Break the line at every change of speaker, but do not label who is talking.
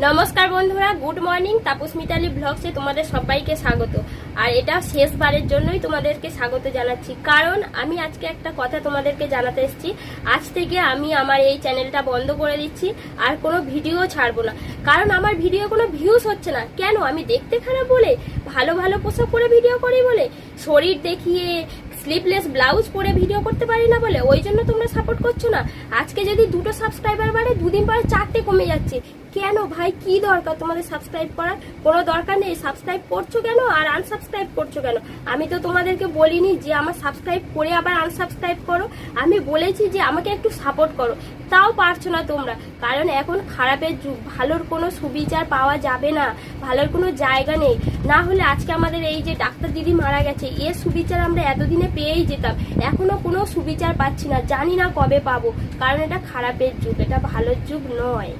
নমস্কার বন্ধুরা, good morning. Tapas Mitali ব্লগসে তোমাদের সবাইকে স্বাগত। আর এটা শেষবারের জন্যই তোমাদেরকে স্বাগত জানাচ্ছি, কারণ আমি আজকে একটা কথা তোমাদেরকে জানাতে এসেছি। আজ থেকে আমি আমার এই চ্যানেলটা বন্ধ করে দিচ্ছি, আর কোনো ভিডিও ছাড়বো না। কারণ আমার ভিডিও কোনো ভিউজ হচ্ছে না। কেন? আমি দেখতে খারাপ বলে, ভালো ভালো পোশাক পরে ভিডিও করি বলে, শরীর দেখিয়ে স্লিভলেস ব্লাউজ পরে ভিডিও করতে পারি না বলে, ওই জন্য তোমরা সাপোর্ট করছো না। আজকে যদি 2টো সাবস্ক্রাইবার বাড়ে, 2 দিন পরে 4টে কমে যাচ্ছে। কেন ভাই? কি দরকার তোমাদের সাবস্ক্রাইব করার? কোনো দরকার নেই। সাবস্ক্রাইব করছো কেন আর আনসাবস্ক্রাইব করছো কেন? আমি তো তোমাদেরকে বলিনি যে আমার সাবস্ক্রাইব করে আবার আনসাবস্ক্রাইব করো। আমি বলেছি যে আমাকে একটু সাপোর্ট করো, তাও পারছো না তোমরা। কারণ এখন খারাপের যুগ, ভালোর কোনো সুবিচার পাওয়া যাবে না, ভালোর কোনো জায়গা নেই। না হলে আজকে আমাদের এই যে ডাক্তার দিদি মারা গেছে, এর সুবিচার আমরা এতদিনে পেয়েই যেতাম। এখনো কোনো সুবিচার পাচ্ছি না, জানি না কবে পাবো। কারণ এটা খারাপের যুগ, এটা ভালোর যুগ নয়।